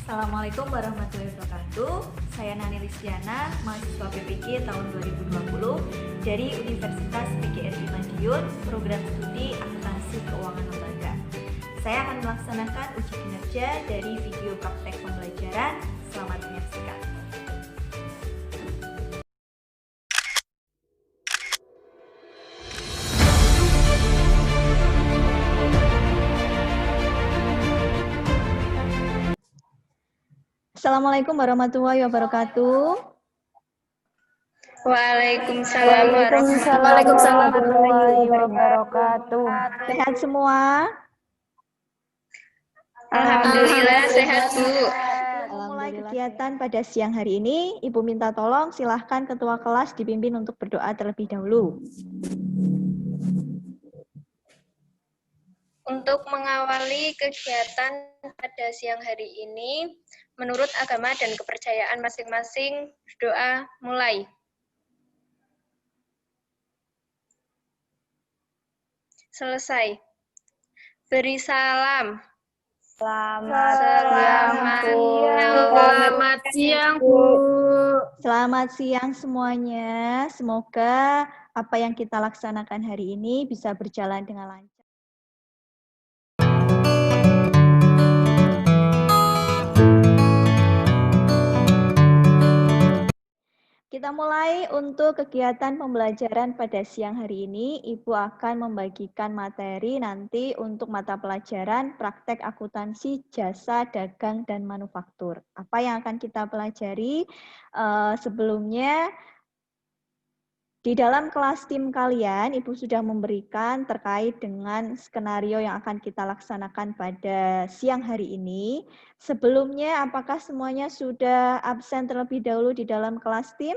Assalamualaikum warahmatullahi wabarakatuh. Saya Nani Listiana, mahasiswa PPG tahun 2020 dari Universitas PGRI Madiun, program studi akuntansi keuangan lembaga. Saya akan melaksanakan uji kinerja dari video praktek pembelajaran. Selamat menyaksikan. Assalamualaikum warahmatullahi wabarakatuh. Waalaikumsalam warahmatullahi wabarakatuh. Sehat semua? Alhamdulillah sehat, Bu. Mulai kegiatan pada siang hari ini, Ibu minta tolong silahkan ketua kelas dipimpin untuk berdoa terlebih dahulu. Untuk mengawali kegiatan pada siang hari ini, menurut agama dan kepercayaan masing-masing, berdoa mulai. Selesai. Beri salam. Selamat siang, Bu. Selamat siang semuanya. Semoga apa yang kita laksanakan hari ini bisa berjalan dengan lancar. Kita mulai untuk kegiatan pembelajaran pada siang hari ini. Ibu akan membagikan materi nanti untuk mata pelajaran praktek akuntansi jasa, dagang, dan manufaktur. Apa yang akan kita pelajari sebelumnya? Di dalam kelas tim kalian, Ibu sudah memberikan terkait dengan skenario yang akan kita laksanakan pada siang hari ini. Sebelumnya, apakah semuanya sudah absen terlebih dahulu di dalam kelas tim?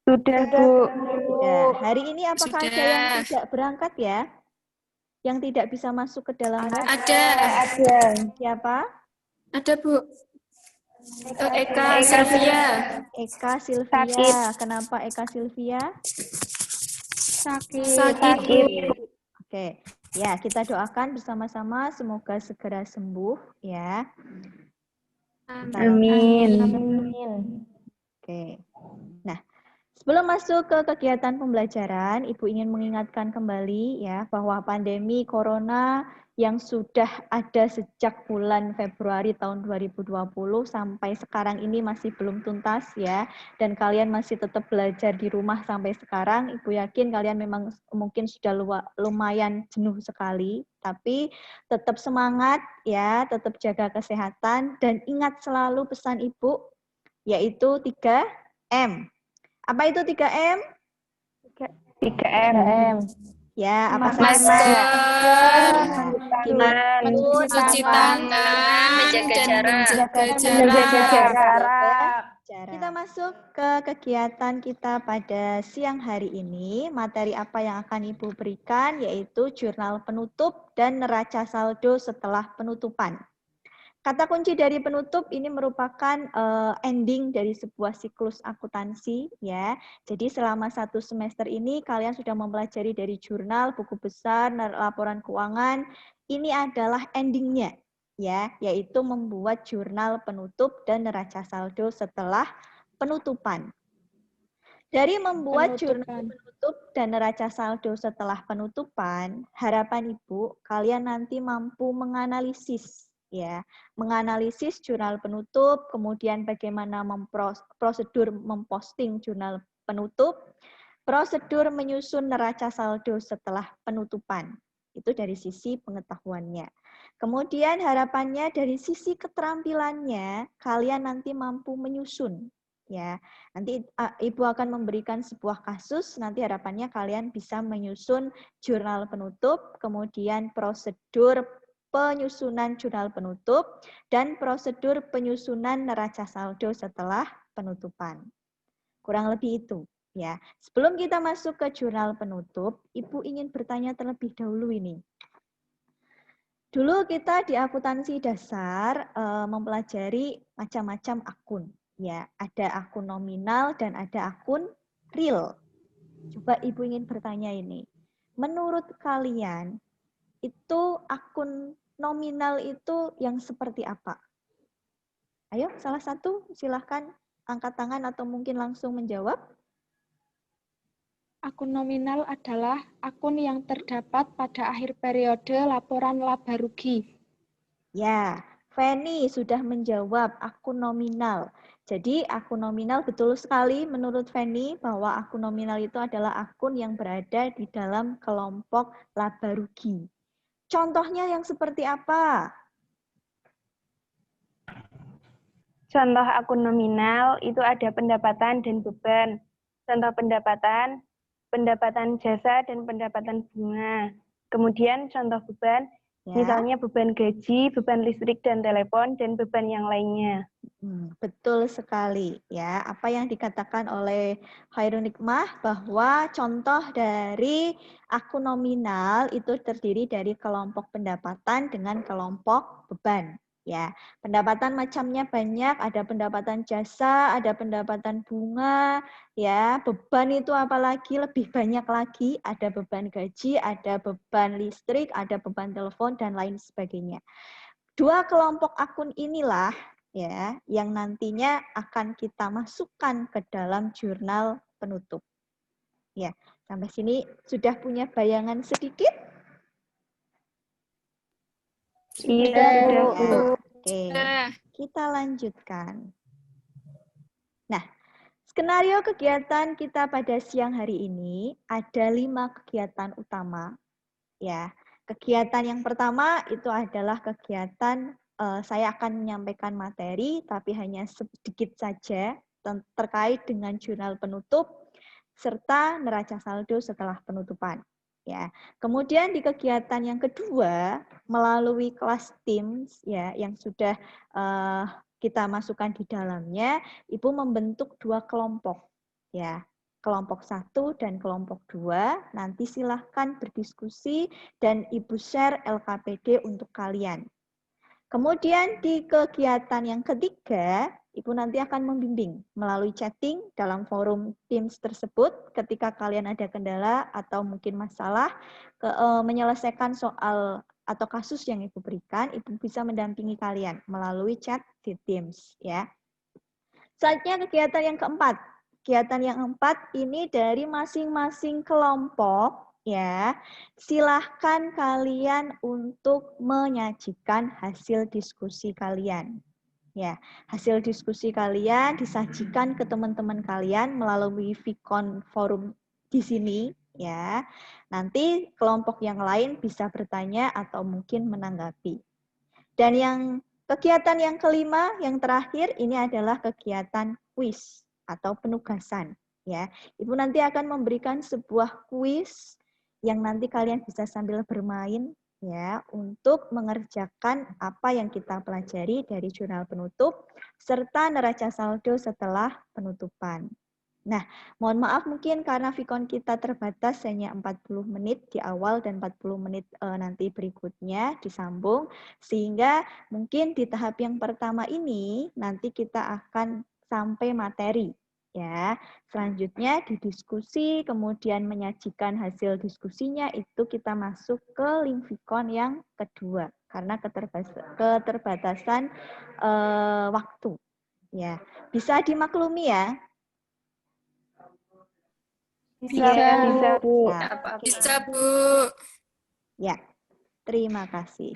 Sudah, Bu. Sudah. Hari ini apakah Sudah. ada yang tidak berangkat ya? Yang tidak bisa masuk ke dalam web? Ada. Siapa? Ada, Bu. Eka Sylvia. Eka Sylvia. Kenapa Eka Sylvia? Sakit. Oke. Ya, kita doakan bersama-sama semoga segera sembuh ya. Amin. Oke. Nah, sebelum masuk ke kegiatan pembelajaran, Ibu ingin mengingatkan kembali ya bahwa pandemi Corona yang sudah ada sejak bulan Februari tahun 2020 sampai sekarang ini masih belum tuntas ya, dan kalian masih tetap belajar di rumah sampai sekarang. Ibu yakin kalian memang mungkin sudah lumayan jenuh sekali, tapi tetap semangat ya, tetap jaga kesehatan dan ingat selalu pesan Ibu yaitu 3M. Apa itu 3M? 3M. Ya, apa Masker, Cuci tangan, menjaga jarak. Kita masuk ke kegiatan kita pada siang hari ini. Materi apa yang akan Ibu berikan yaitu jurnal penutup dan neraca saldo setelah penutupan. Kata kunci dari penutup ini merupakan ending dari sebuah siklus akuntansi ya. Jadi selama 1 semester ini kalian sudah mempelajari dari jurnal, buku besar, laporan keuangan. Ini adalah endingnya ya, yaitu membuat jurnal penutup dan neraca saldo setelah penutupan. Dari membuat jurnal penutup dan neraca saldo setelah penutupan, harapan Ibu kalian nanti mampu menganalisis ya, menganalisis jurnal penutup, kemudian bagaimana prosedur memposting jurnal penutup, prosedur menyusun neraca saldo setelah penutupan. Itu dari sisi pengetahuannya. Kemudian harapannya dari sisi keterampilannya, kalian nanti mampu menyusun ya. Nanti Ibu akan memberikan sebuah kasus, nanti harapannya kalian bisa menyusun jurnal penutup, kemudian prosedur penyusunan jurnal penutup, dan prosedur penyusunan neraca saldo setelah penutupan. Kurang lebih itu ya. Sebelum kita masuk ke jurnal penutup, Ibu ingin bertanya terlebih dahulu ini. Dulu kita di akuntansi dasar mempelajari macam-macam akun. Ya, ada akun nominal dan ada akun real. Coba Ibu ingin bertanya ini. Menurut kalian, itu akun nominal itu yang seperti apa? Ayo, salah satu silahkan angkat tangan atau mungkin langsung menjawab. Akun nominal adalah akun yang terdapat pada akhir periode laporan laba rugi. Ya, Feni sudah menjawab akun nominal. Jadi akun nominal betul sekali menurut Feni bahwa akun nominal itu adalah akun yang berada di dalam kelompok laba rugi. Contohnya yang seperti apa? Contoh akun nominal itu ada pendapatan dan beban. Contoh pendapatan, pendapatan jasa dan pendapatan bunga. Kemudian contoh beban, Ya. misalnya beban gaji, beban listrik dan telepon, dan beban yang lainnya. Betul sekali ya. Apa yang dikatakan oleh Khairul Nikmah bahwa contoh dari akun nominal itu terdiri dari kelompok pendapatan dengan kelompok beban. Ya, pendapatan macamnya banyak, ada pendapatan jasa, ada pendapatan bunga, ya. Beban itu apalagi lebih banyak lagi, ada beban gaji, ada beban listrik, ada beban telepon dan lain sebagainya. Dua kelompok akun inilah ya yang nantinya akan kita masukkan ke dalam jurnal penutup. Ya, sampai sini sudah punya bayangan sedikit? Iya, sudah, Bu. Ya, oke, kita lanjutkan. Nah, skenario kegiatan kita pada siang hari ini ada 5 kegiatan utama. Ya, kegiatan yang pertama itu adalah kegiatan saya akan menyampaikan materi, tapi hanya sedikit saja terkait dengan jurnal penutup serta neraca saldo setelah penutupan. Ya, kemudian di kegiatan yang kedua melalui kelas Teams ya yang sudah kita masukkan di dalamnya, Ibu membentuk 2 kelompok ya. Kelompok 1 dan kelompok 2, nanti silahkan berdiskusi dan Ibu share LKPD untuk kalian. Kemudian di kegiatan yang ketiga, Ibu nanti akan membimbing melalui chatting dalam forum Teams tersebut ketika kalian ada kendala atau mungkin masalah menyelesaikan soal atau kasus yang Ibu berikan, Ibu bisa mendampingi kalian melalui chat di Teams ya. Selanjutnya kegiatan yang keempat. Kegiatan yang keempat ini dari masing-masing kelompok ya. Silahkan kalian untuk menyajikan hasil diskusi kalian. Ya, hasil diskusi kalian disajikan ke teman-teman kalian melalui Vicon forum di sini ya. Nanti kelompok yang lain bisa bertanya atau mungkin menanggapi. Dan yang kegiatan yang kelima, yang terakhir, ini adalah kegiatan kuis atau penugasan. Ya, Ibu nanti akan memberikan sebuah kuis yang nanti kalian bisa sambil bermain ya untuk mengerjakan apa yang kita pelajari dari jurnal penutup serta neraca saldo setelah penutupan. Nah, mohon maaf mungkin karena Vicon kita terbatas hanya 40 menit di awal dan 40 menit nanti berikutnya disambung, sehingga mungkin di tahap yang pertama ini nanti kita akan sampai materi. Ya, selanjutnya didiskusi, kemudian menyajikan hasil diskusinya itu kita masuk ke link Vicon yang kedua karena keterbatasan waktu. Ya, bisa dimaklumi ya. Bisa, Bu. Bisa, Bu. Ya, terima kasih.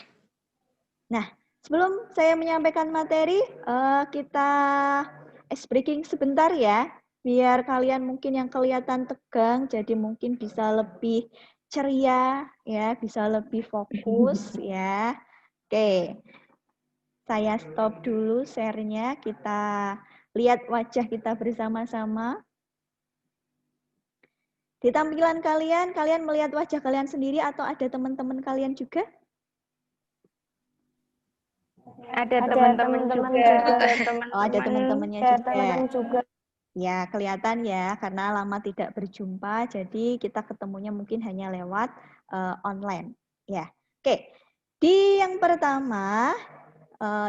Nah, sebelum saya menyampaikan materi, kita ice breaking sebentar ya, biar kalian mungkin yang kelihatan tegang, jadi mungkin bisa lebih ceria, ya, bisa lebih fokus, ya. Oke, saya stop dulu share-nya, kita lihat wajah kita bersama-sama. Di tampilan kalian, kalian melihat wajah kalian sendiri atau ada teman-teman kalian juga? Ada teman-teman juga. Oh, ada teman-temannya Ada juga. teman juga. Ya, kelihatan ya, karena lama tidak berjumpa, jadi kita ketemunya mungkin hanya lewat online. Ya, oke. Di yang pertama,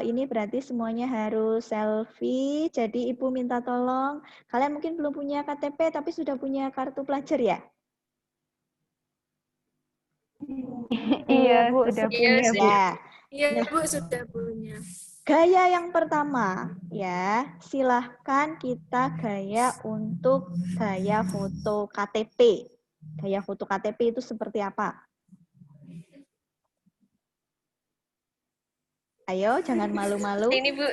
ini berarti semuanya harus selfie. Jadi Ibu minta tolong, kalian mungkin belum punya KTP, tapi sudah punya kartu pelajar ya? Iya, Bu, sudah Iya, punya, Bu. Ya, Iya, Nah, Bu, sudah punya. gaya yang pertama, ya, silahkan kita gaya untuk gaya foto KTP. Gaya foto KTP itu seperti apa? Ayo, jangan malu-malu. Ini, Bu.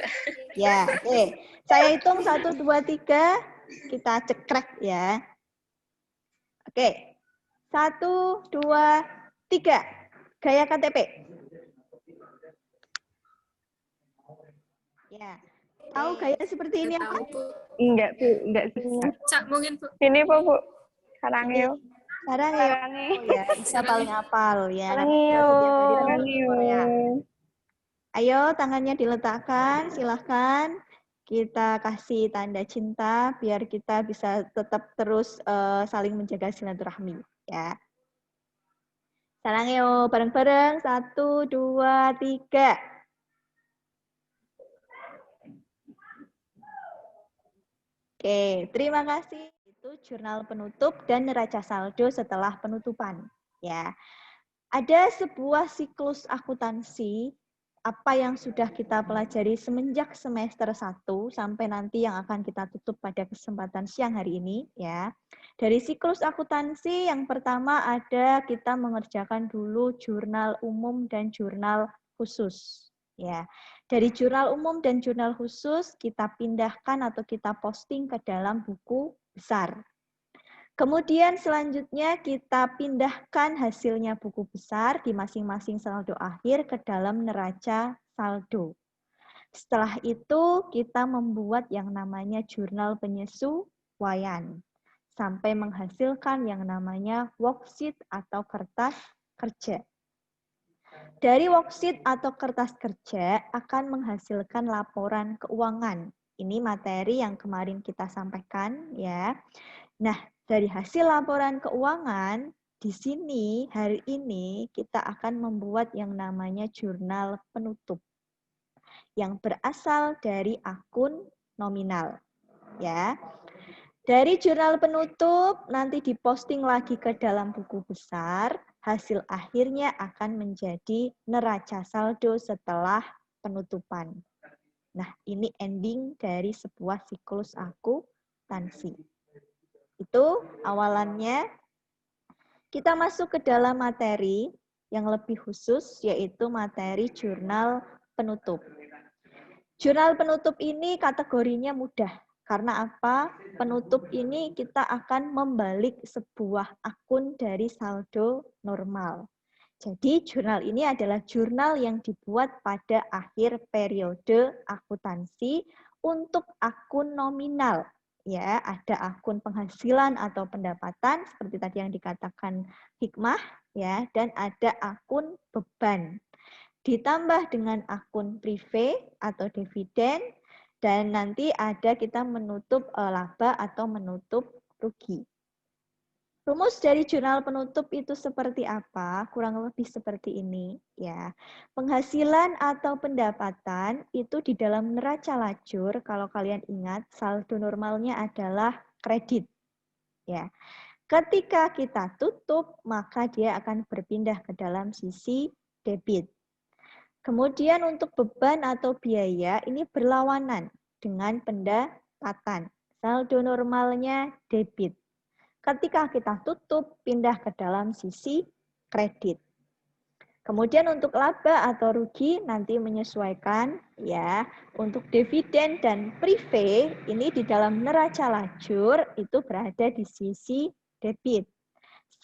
Ya, oke. Saya hitung 1, 2, 3. Kita cekrek ya. Oke. 1, 2, 3. Gaya KTP. Ya. Tahu gaya seperti ini apa? Enggak, Bu. Enggak sini. Cak, mungkin, Bu. Ini, Bu. Ini. Karangeo. Sekarang ya. Sarangeo. Oh ya, bisa paling apal ya. Karena Sarangeo. sudah setiap hari nonton Sarangeo. Korea. Ayo, tangannya diletakkan, silahkan. Kita kasih tanda cinta biar kita bisa tetap terus saling menjaga silaturahmi ya. Sarangeo, bareng-bareng. 1, 2, 3. Oke, terima kasih. Itu jurnal penutup dan neraca saldo setelah penutupan. Ya, ada sebuah siklus akuntansi apa yang sudah kita pelajari semenjak semester 1 sampai nanti yang akan kita tutup pada kesempatan siang hari ini ya. Dari siklus akuntansi yang pertama ada kita mengerjakan dulu jurnal umum dan jurnal khusus ya. Dari jurnal umum dan jurnal khusus kita pindahkan atau kita posting ke dalam buku besar. Kemudian selanjutnya kita pindahkan hasilnya buku besar di masing-masing saldo akhir ke dalam neraca saldo. Setelah itu kita membuat yang namanya jurnal penyesuaian sampai menghasilkan yang namanya worksheet atau kertas kerja. Dari worksheet atau kertas kerja akan menghasilkan laporan keuangan. Ini materi yang kemarin kita sampaikan ya. Nah, dari hasil laporan keuangan, di sini hari ini kita akan membuat yang namanya jurnal penutup yang berasal dari akun nominal. Ya. Dari jurnal penutup nanti diposting lagi ke dalam buku besar, hasil akhirnya akan menjadi neraca saldo setelah penutupan. Nah, ini ending dari sebuah siklus akuntansi. Itu awalannya. Kita masuk ke dalam materi yang lebih khusus, yaitu materi jurnal penutup. Jurnal penutup ini kategorinya mudah. Karena apa? Penutup ini kita akan membalik sebuah akun dari saldo normal. Jadi jurnal ini adalah jurnal yang dibuat pada akhir periode akuntansi untuk akun nominal. Ya, ada akun penghasilan atau pendapatan seperti tadi yang dikatakan Hikmah ya, dan ada akun beban. Ditambah dengan akun prive atau dividen, dan nanti ada kita menutup laba atau menutup rugi. Rumus dari jurnal penutup itu seperti apa? Kurang lebih seperti ini ya. Penghasilan atau pendapatan itu di dalam neraca lajur, kalau kalian ingat saldo normalnya adalah kredit. Ya. Ketika kita tutup, maka dia akan berpindah ke dalam sisi debit. Kemudian untuk beban atau biaya ini berlawanan dengan pendapatan. Saldo normalnya debit. Ketika kita tutup, pindah ke dalam sisi kredit. Kemudian untuk laba atau rugi nanti menyesuaikan ya. Untuk dividen dan prive ini di dalam neraca lajur itu berada di sisi debit.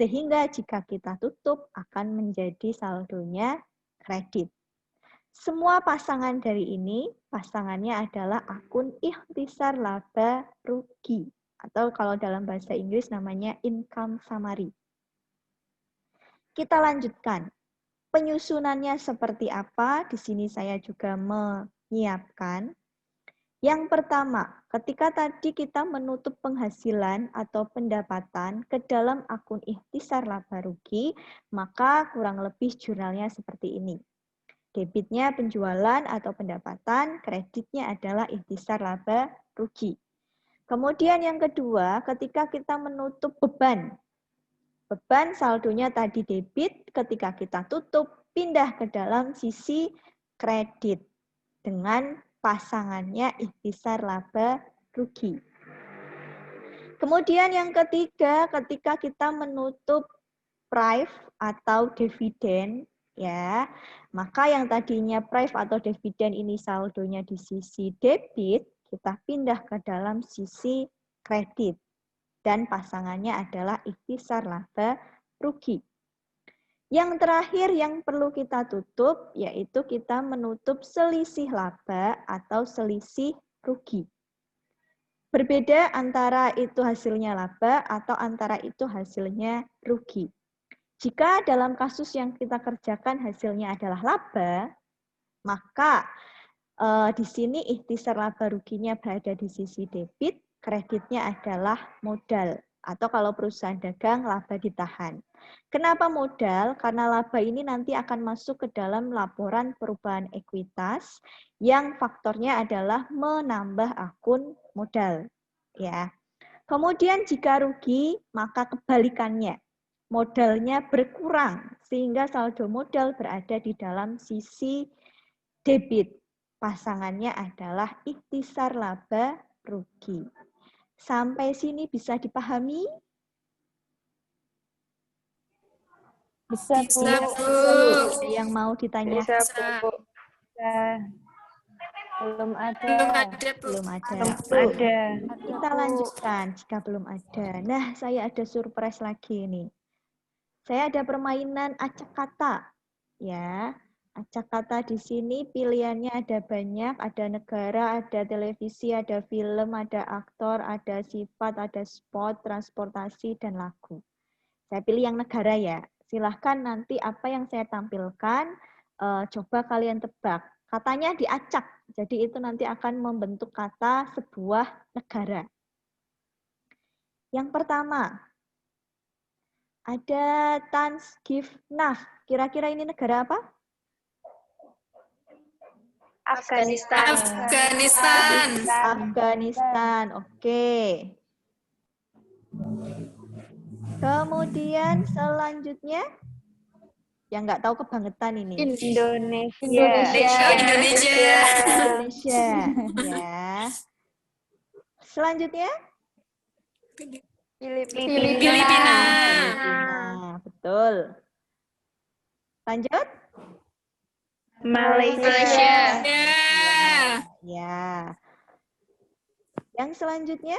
Sehingga jika kita tutup akan menjadi saldonya kredit. Semua pasangan dari ini, pasangannya adalah akun ikhtisar laba rugi. Atau kalau dalam bahasa Inggris namanya income summary. Kita lanjutkan. Penyusunannya seperti apa? Di sini saya juga menyiapkan. Yang pertama, ketika tadi kita menutup penghasilan atau pendapatan ke dalam akun ikhtisar laba rugi, maka kurang lebih jurnalnya seperti ini. Debitnya penjualan atau pendapatan, kreditnya adalah ikhtisar laba rugi. Kemudian yang kedua, ketika kita menutup beban. Beban saldonya tadi debit, ketika kita tutup pindah ke dalam sisi kredit dengan pasangannya ikhtisar laba rugi. Kemudian yang ketiga, ketika kita menutup prive atau dividen, ya, maka yang tadinya prive atau dividen ini saldonya di sisi debit, kita pindah ke dalam sisi kredit dan pasangannya adalah ikhtisar laba rugi. Yang terakhir yang perlu kita tutup yaitu kita menutup selisih laba atau selisih rugi. Berbeda antara itu hasilnya laba atau antara itu hasilnya rugi. Jika dalam kasus yang kita kerjakan hasilnya adalah laba, maka di sini ikhtisar laba ruginya berada di sisi debit, kreditnya adalah modal. Atau kalau perusahaan dagang, laba ditahan. Kenapa modal? Karena laba ini nanti akan masuk ke dalam laporan perubahan ekuitas yang faktornya adalah menambah akun modal. Ya. Kemudian jika rugi, maka kebalikannya. Modalnya berkurang sehingga saldo modal berada di dalam sisi debit. Pasangannya adalah ikhtisar laba rugi. Sampai sini bisa dipahami? Bisa, Bu. Ada yang mau ditanya? Bisa, Bu. Bisa. Belum ada. Belum ada. Belum ada. Kita lanjutkan jika belum ada. Nah, saya ada surprise lagi nih. Saya ada permainan acak kata. Ya, acak kata di sini pilihannya ada banyak, ada negara, ada televisi, ada film, ada aktor, ada sifat, ada spot, transportasi, dan lagu. Saya pilih yang negara ya. Silahkan nanti apa yang saya tampilkan, coba kalian tebak. Katanya diacak, jadi itu nanti akan membentuk kata sebuah negara. Yang pertama, ada Tanzgivnaf. Kira-kira ini negara apa? Afghanistan. Afghanistan, oke. Kemudian selanjutnya, yang nggak tahu kebangetan ini. Indonesia. Indonesia, ya. Selanjutnya, Filipina. Betul. Lanjut. Malaysia. Ya. Yang selanjutnya,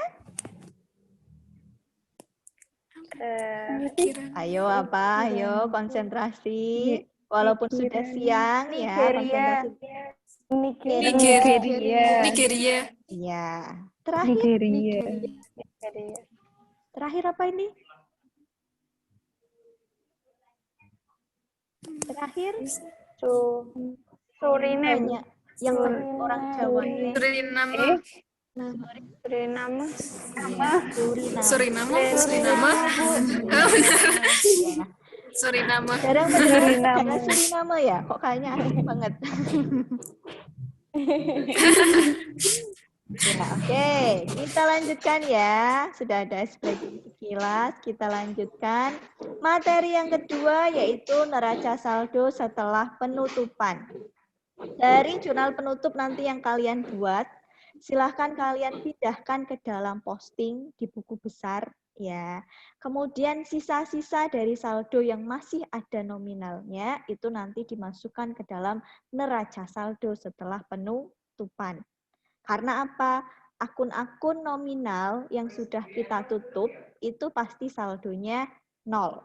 ayo apa? Ayo konsentrasi. Walaupun sudah siang ya, konsentrasi. Nigeria. Ya. Terakhir. Terakhir apa ini? Terakhir. Suriname. Banyak yang orang Jawa. Suriname. Jarang mendengar Suriname ya? Kok kayaknya asing banget. Ya, oke. Kita lanjutkan ya. Sudah ada ekspresi sekilas. Kita lanjutkan. Materi yang kedua yaitu neraca saldo setelah penutupan. Dari jurnal penutup nanti yang kalian buat, silahkan kalian pindahkan ke dalam posting di buku besar. Ya, kemudian sisa-sisa dari saldo yang masih ada nominalnya itu nanti dimasukkan ke dalam neraca saldo setelah penutupan. Karena apa? Akun-akun nominal yang sudah kita tutup itu pasti saldonya 0.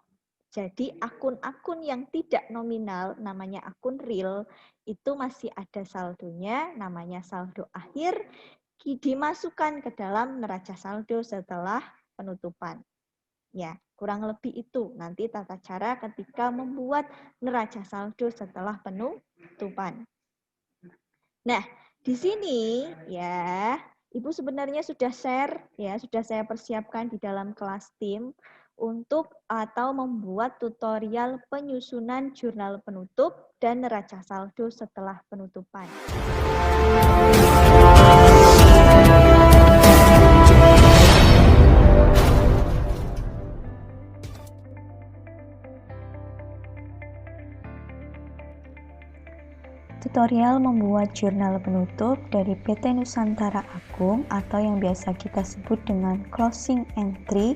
Jadi akun-akun yang tidak nominal namanya akun real itu masih ada saldonya namanya saldo akhir dimasukkan ke dalam neraca saldo setelah penutupan. Ya, kurang lebih itu nanti tata cara ketika membuat neraca saldo setelah penutupan. Nah, di sini ya, Ibu sebenarnya sudah share ya, sudah saya persiapkan di dalam kelas tim untuk atau membuat tutorial penyusunan jurnal penutup dan neraca saldo setelah penutupan. Tutorial membuat jurnal penutup dari PT Nusantara Agung atau yang biasa kita sebut dengan closing entry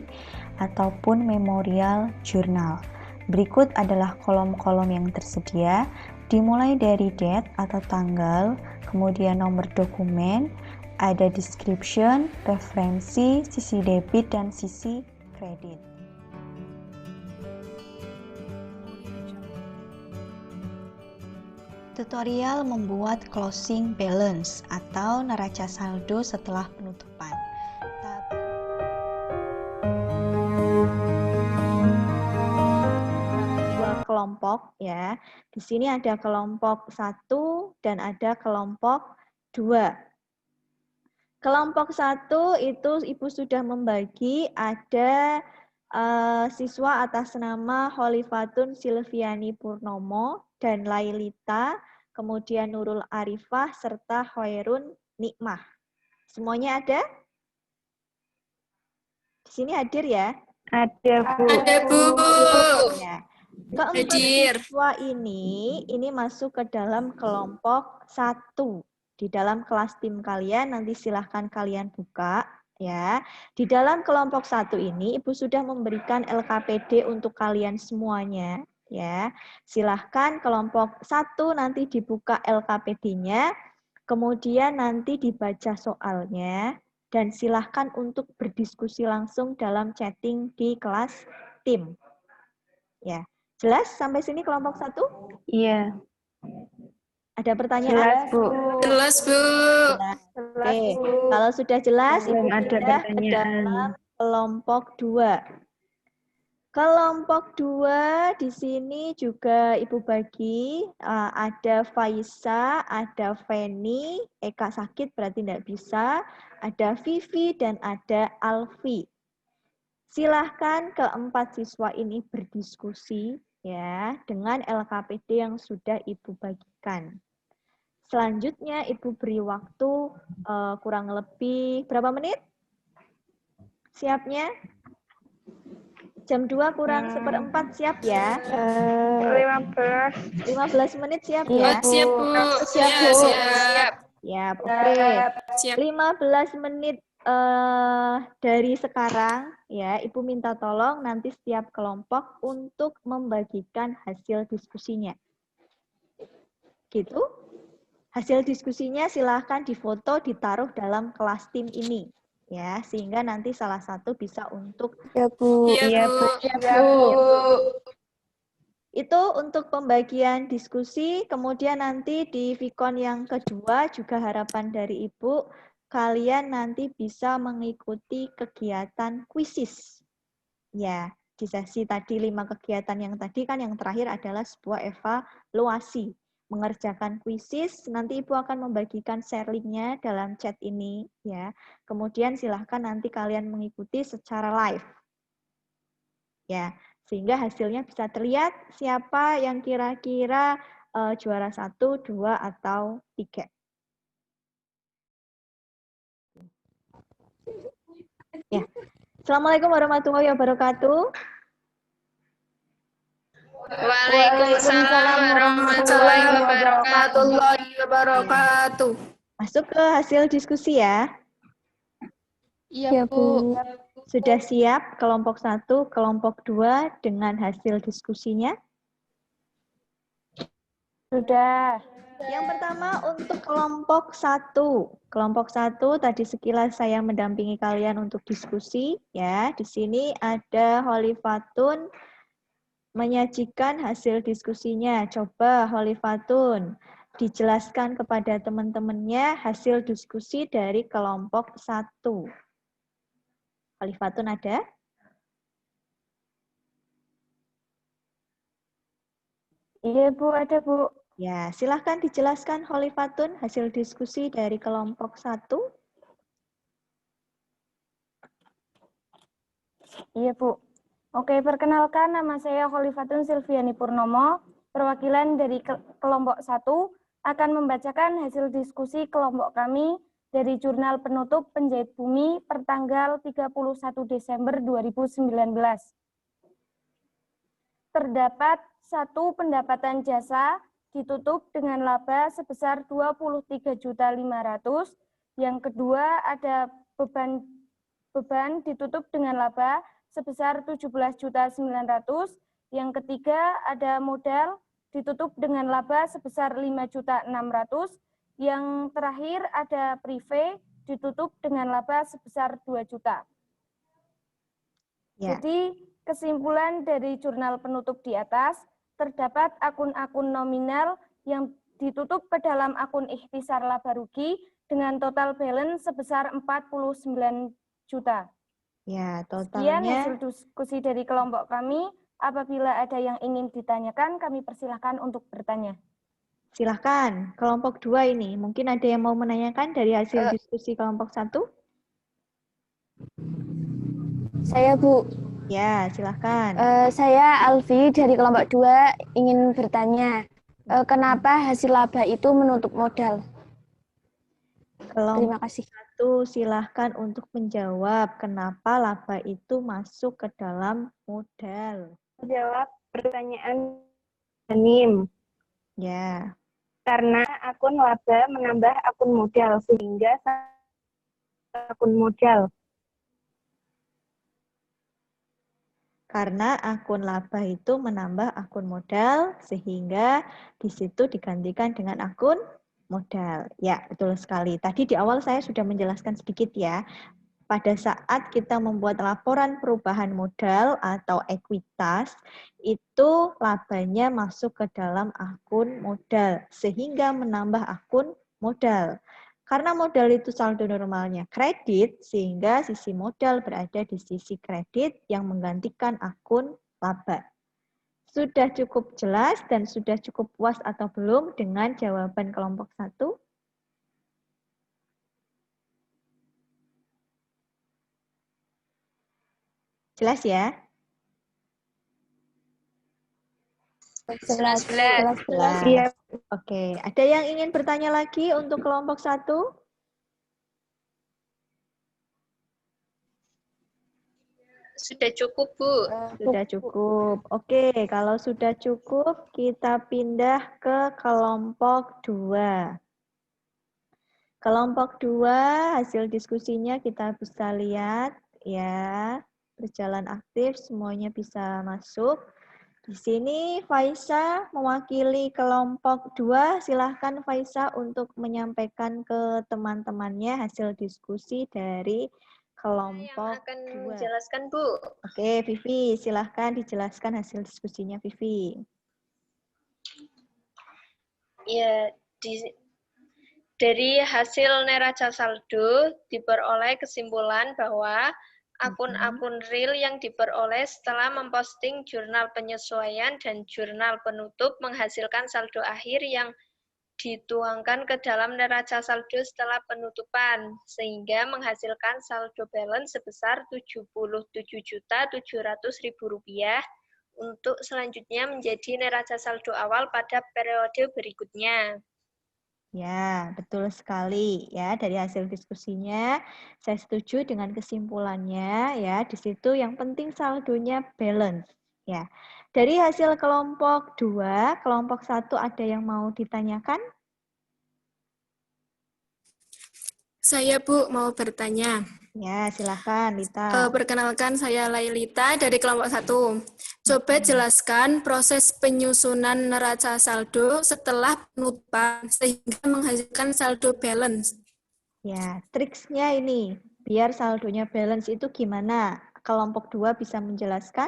ataupun memorial journal. Berikut adalah kolom-kolom yang tersedia, dimulai dari date atau tanggal, kemudian nomor dokumen, ada description, referensi, sisi debit dan sisi kredit. Tutorial membuat closing balance atau neraca saldo setelah penutupan. Dua kelompok ya. Di sini ada kelompok 1 dan ada kelompok 2. Kelompok 1 itu Ibu sudah membagi, ada siswa atas nama Holifatun Silviani Purnomo dan Lailita, kemudian Nurul Arifah, serta Hoirun Nikmah. Semuanya ada? Di sini hadir ya? Ada, Bu. Ada, Bu. Ya. Keempat siswa ini masuk ke dalam kelompok 1. Di dalam kelas tim kalian, nanti silahkan kalian buka. Ya, di dalam kelompok 1 ini Ibu sudah memberikan LKPD untuk kalian semuanya. Ya, silahkan kelompok 1 nanti dibuka LKPD-nya, kemudian nanti dibaca soalnya, dan silahkan untuk berdiskusi langsung dalam chatting di kelas tim. Ya, jelas sampai sini kelompok 1? Iya. Ada pertanyaan? Jelas, Bu. Jelas, Bu. Jelas. Oke, kalau sudah jelas, Ibu Belum ada pindah ke pertanyaan. dalam kelompok 2. Kelompok 2 di sini juga Ibu bagi, ada Faisa, ada Feni, Eka sakit berarti tidak bisa, ada Vivi dan ada Alfi. Silahkan keempat siswa ini berdiskusi ya dengan LKPD yang sudah Ibu bagikan. Selanjutnya Ibu beri waktu kurang lebih berapa menit? Siapnya? Jam 2 kurang 1/4 siap ya? 15 menit siap ya? Siap, Bu. Siap, Ya, Bu. siap. Siap, oke. Siap. 15 menit dari sekarang ya, Ibu minta tolong nanti setiap kelompok untuk membagikan hasil diskusinya. Gitu. Hasil diskusinya silahkan difoto, ditaruh dalam kelas tim ini. Ya, sehingga nanti salah satu bisa untuk Iya, Bu. itu untuk pembagian diskusi. Kemudian nanti di Vicon yang kedua juga harapan dari Ibu, kalian nanti bisa mengikuti kegiatan kuisis. Ya, di sesi tadi 5 kegiatan yang tadi kan yang terakhir adalah sebuah evaluasi. Mengerjakan kuisis, nanti Ibu akan membagikan share link-nya dalam chat ini ya. Kemudian silahkan nanti kalian mengikuti secara live. Ya, sehingga hasilnya bisa terlihat siapa yang kira-kira juara 1, 2, atau 3. Ya. Assalamualaikum warahmatullahi wabarakatuh. Waalaikumsalam warahmatullahi wabarakatuh. Masuk ke hasil diskusi ya. Iya, Bu. Sudah siap kelompok 1, kelompok 2 dengan hasil diskusinya? Sudah. Yang pertama untuk kelompok 1. Kelompok 1 tadi sekilas saya mendampingi kalian untuk diskusi ya. Di sini ada Holifatun menyajikan hasil diskusinya. Coba Holifatun dijelaskan kepada teman-temannya hasil diskusi dari kelompok 1. Holifatun ada? Iya, Bu, ada, Bu. Ya, silahkan dijelaskan Holifatun hasil diskusi dari kelompok 1. Iya, Bu. Oke, perkenalkan nama saya Holifatun Silviani Purnomo, perwakilan dari kelompok 1 akan membacakan hasil diskusi kelompok kami dari jurnal penutup Penjahit Bumi pertanggal 31 Desember 2019. Terdapat 1 pendapatan jasa ditutup dengan laba sebesar 23.500.000. Yang kedua ada beban ditutup dengan laba sebesar 17.900.000. Yang ketiga ada modal ditutup dengan laba sebesar 5.600.000. Yang terakhir ada prive ditutup dengan laba sebesar 2 juta. Ya. Jadi kesimpulan dari jurnal penutup di atas, terdapat akun-akun nominal yang ditutup ke dalam akun ikhtisar laba rugi dengan total balance sebesar 49 juta. Ya, Sekian totalnya. hasil diskusi dari kelompok kami. Apabila ada yang ingin ditanyakan, kami persilahkan untuk bertanya. Silahkan, kelompok 2 ini. Mungkin ada yang mau menanyakan dari hasil diskusi kelompok 1? Saya, Bu. Ya, silahkan. Saya Alfi dari kelompok 2 ingin bertanya, kenapa hasil laba itu menutup modal? Terima Kelompok kasih. 1 silahkan untuk menjawab kenapa laba itu masuk ke dalam modal. Jawab pertanyaan Anim. Ya. Karena akun laba menambah akun modal sehingga akun modal. Karena akun laba itu menambah akun modal sehingga di situ digantikan dengan akun modal. Ya, betul sekali. Tadi di awal saya sudah menjelaskan sedikit ya. Pada saat kita membuat laporan perubahan modal atau ekuitas, itu labanya masuk ke dalam akun modal, sehingga menambah akun modal. Karena modal itu saldo normalnya kredit, sehingga sisi modal berada di sisi kredit yang menggantikan akun laba. Sudah cukup jelas dan sudah cukup puas atau belum dengan jawaban kelompok 1? Jelas ya? Jelas. Iya. Oke, ada yang ingin bertanya lagi untuk kelompok 1? Sudah cukup, Bu. Sudah cukup. Oke, kalau sudah cukup, kita pindah ke kelompok 2. Kelompok 2, hasil diskusinya kita bisa lihat ya. Berjalan aktif, semuanya bisa masuk. Di sini Faisa mewakili kelompok 2. Silahkan Faisa untuk menyampaikan ke teman-temannya hasil diskusi dari kelompok Yang akan 2. menjelaskan, Bu. Oke, Vivi, silahkan dijelaskan hasil diskusinya, Vivi. Ya, dari hasil neraca saldo diperoleh kesimpulan bahwa akun-akun real yang diperoleh setelah memposting jurnal penyesuaian dan jurnal penutup menghasilkan saldo akhir yang dituangkan ke dalam neraca saldo setelah penutupan, sehingga menghasilkan saldo balance sebesar Rp77.700.000 untuk selanjutnya menjadi neraca saldo awal pada periode berikutnya. Ya, betul sekali ya. Dari hasil diskusinya, saya setuju dengan kesimpulannya ya. Di situ yang penting saldonya balance ya. Dari hasil kelompok 2, kelompok 1 ada yang mau ditanyakan? Saya, Bu, mau bertanya. Ya, silakan Lita. Perkenalkan, saya Lailita dari kelompok 1. Coba jelaskan proses penyusunan neraca saldo setelah penutupan sehingga menghasilkan saldo balance. Ya, triksnya ini, biar saldonya balance itu gimana? Kelompok 2 bisa menjelaskan?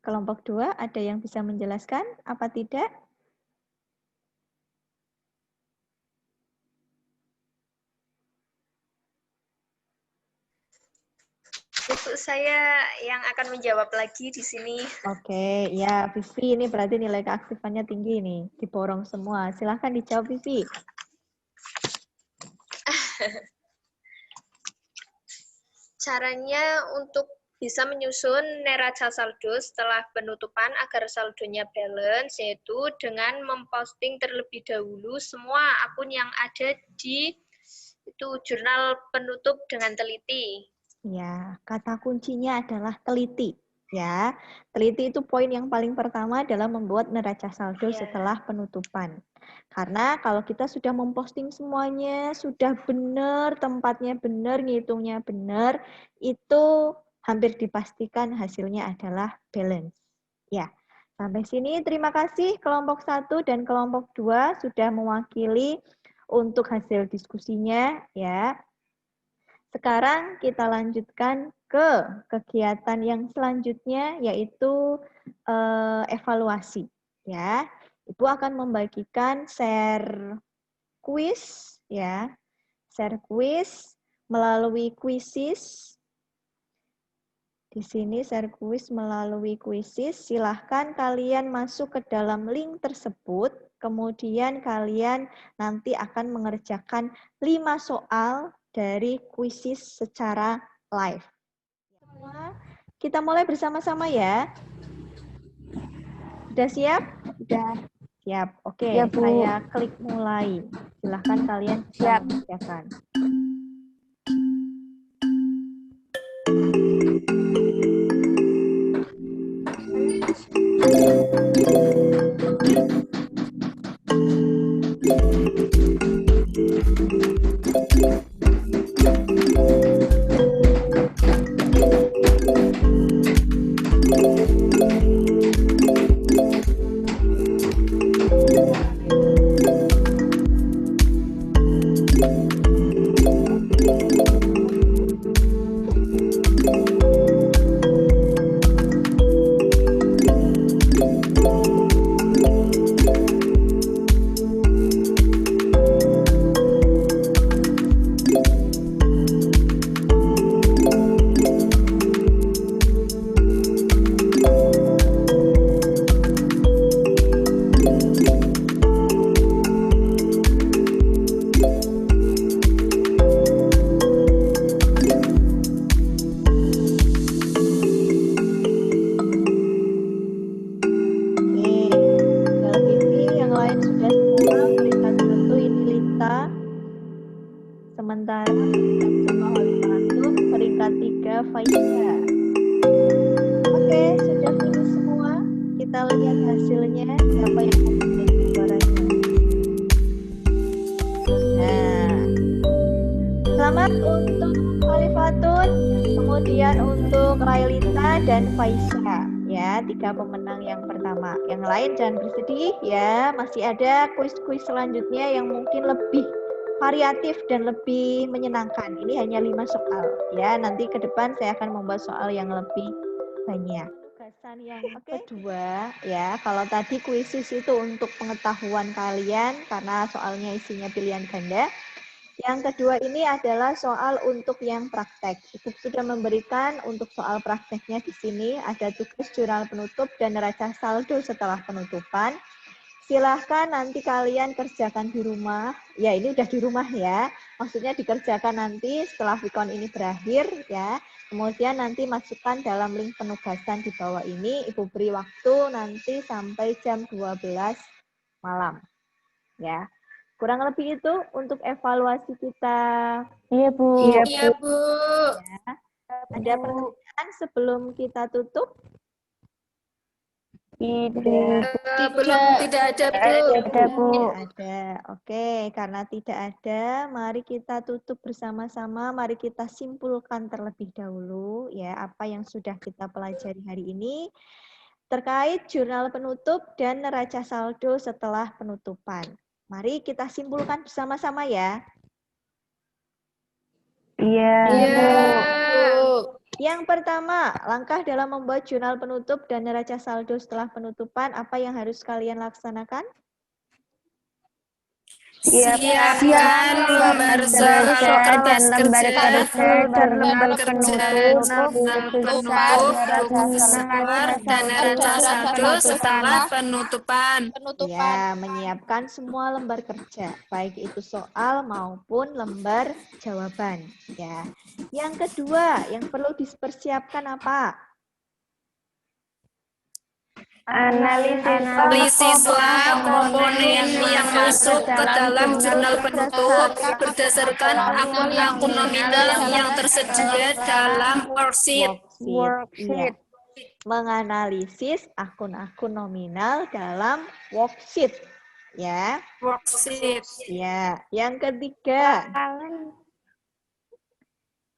Kelompok 2 ada yang bisa menjelaskan apa tidak? Untuk saya yang akan menjawab lagi di sini. Oke, ya Vivi ini berarti nilai keaktifannya tinggi nih, diborong semua. Silahkan dijawab Vivi. Caranya untuk bisa menyusun neraca saldo setelah penutupan agar saldonya balance, yaitu dengan memposting terlebih dahulu semua akun yang ada di itu jurnal penutup dengan teliti. Ya, kata kuncinya adalah teliti. Ya, teliti itu poin yang paling pertama adalah membuat neraca saldo setelah penutupan. Karena kalau kita sudah memposting semuanya, sudah benar, tempatnya benar, ngitungnya benar, itu hampir dipastikan hasilnya adalah balance. Ya, sampai sini terima kasih kelompok 1 dan kelompok 2 sudah mewakili untuk hasil diskusinya ya. Sekarang kita lanjutkan ke kegiatan yang selanjutnya yaitu evaluasi ya. Ibu akan membagikan share quiz ya. Share quiz melalui quizzes. Di sini share quiz melalui quizzes. Silahkan kalian masuk ke dalam link tersebut. Kemudian kalian nanti akan mengerjakan 5 soal dari quizzes secara live. Semua kita mulai bersama-sama ya. Sudah siap? Sudah. Siap. Oke, Ya, Bu. saya klik mulai. Silahkan kalian bisa mengerjakan. Sementara peringkat 2 Holifatum, peringkat 3 Faiza. Oke, sudah finish semua. Kita lihat hasilnya, siapa yang menjadi juaranya. Nah, selamat untuk Holifatun, kemudian untuk Railita dan Faiza. Ya, 3 pemenang yang pertama. Yang lain jangan bersedih ya, masih ada kuis-kuis selanjutnya yang mungkin lebih variatif dan lebih menyenangkan. Ini hanya 5 soal ya. Nanti ke depan saya akan membuat soal yang lebih banyak. Tugasan yang kedua ya, kalau tadi kuisis itu untuk pengetahuan kalian karena soalnya isinya pilihan ganda. Yang kedua ini adalah soal untuk yang praktek. Ibu sudah memberikan untuk soal prakteknya di sini ada tugas jurnal penutup dan neraca saldo setelah penutupan. Silahkan nanti kalian kerjakan di rumah. Ya, ini udah di rumah ya. Maksudnya dikerjakan nanti setelah Vikon ini berakhir ya. Kemudian nanti masukkan dalam link penugasan di bawah ini. Ibu beri waktu nanti sampai jam 12 malam. Ya. Kurang lebih itu untuk evaluasi kita. Iya, Bu. Iya, Bu. Ya. Ada pertanyaan sebelum kita tutup? Tidak ada, Bu. Tidak ada. Oke, karena tidak ada, mari kita tutup bersama-sama. Mari kita simpulkan terlebih dahulu ya apa yang sudah kita pelajari hari ini terkait jurnal penutup dan neraca saldo setelah penutupan. Mari kita simpulkan bersama-sama ya. Iya. Yang pertama, langkah dalam membuat jurnal penutup dan neraca saldo setelah penutupan, apa yang harus kalian laksanakan? Siapkan lembar soal kertas kerja, lembar penutup, besar, dan neraca saldo setelah penutupan. Ya, menyiapkan semua lembar kerja, baik itu soal maupun lembar jawaban. Ya. Yang kedua, yang perlu dipersiapkan apa? Analisislah Analisislah komponen yang masuk ke dalam jurnal penutup berdasarkan akun-akun nominal yang tersedia dalam worksheet. Iya. Menganalisis akun-akun nominal dalam worksheet. Ya. Worksheet. Ya. Yang ketiga.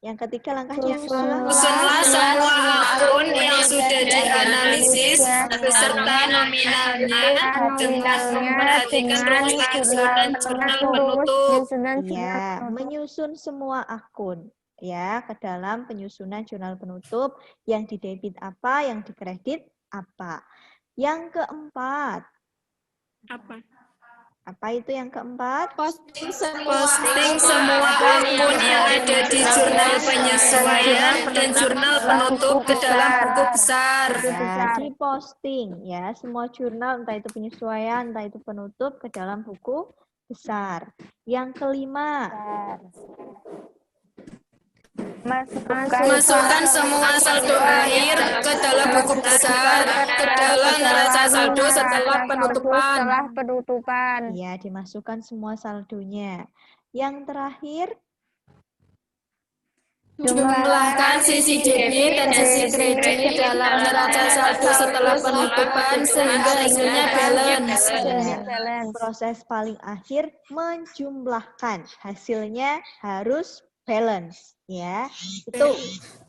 Yang ketiga langkahnya Susunlah semua akun yang sudah dianalisis beserta nominalnya dengan memperhatikan rumus penyusunan jurnal penutup. Ya, menyusun semua akun ya ke dalam penyusunan jurnal penutup, yang didebit apa, yang dikredit apa. Yang keempat. Apa itu yang keempat? Posting semua akun yang ada di jurnal penyesuaian dan jurnal penutup ke dalam buku besar. Ya, diposting ya semua jurnal, entah itu penyesuaian, entah itu penutup, ke dalam buku besar. Yang kelima. Masukkan semua saldo akhir ke dalam buku besar, ke dalam neraca saldo setelah penutupan. Ya, dimasukkan semua saldonya. Yang terakhir. Jumlahkan sisi debit dan sisi kredit dalam neraca saldo setelah penutupan sehingga hasilnya balance. Proses paling akhir menjumlahkan, hasilnya harus balance ya. Itu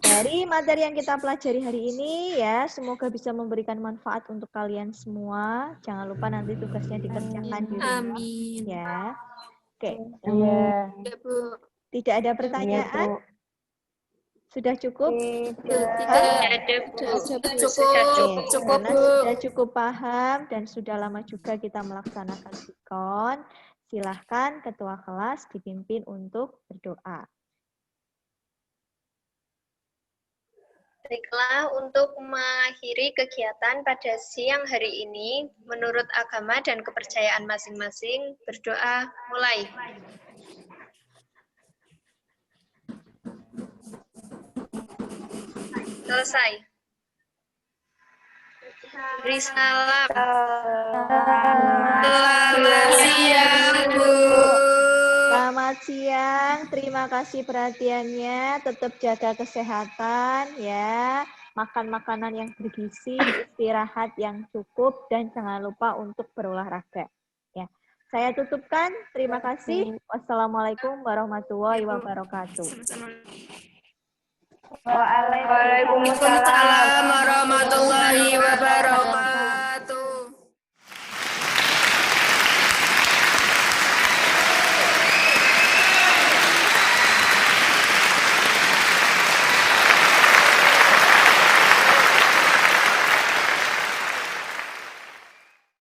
dari materi yang kita pelajari hari ini ya, semoga bisa memberikan manfaat untuk kalian semua. Jangan lupa nanti tugasnya dikerjakan di rumah. Amin. Ya. Oke. Iya. Tidak ada pertanyaan? Sudah cukup? Cukup. Karena sudah cukup paham dan sudah lama juga kita melaksanakan sikon. Silahkan ketua kelas dipimpin untuk berdoa. Baiklah, untuk mengakhiri kegiatan pada siang hari ini, menurut agama dan kepercayaan masing-masing, berdoa mulai. Selesai. Beri salam. Selamat siang, Bu. Selamat siang, terima kasih perhatiannya. Tetap jaga kesehatan ya. Makan makanan yang bergizi, istirahat yang cukup, dan jangan lupa untuk berolahraga. Ya. Saya tutupkan. Terima kasih. Wassalamualaikum warahmatullahi wabarakatuh. Waalaikumsalam Waalaikumsalam warahmatullahi wabarakatuh.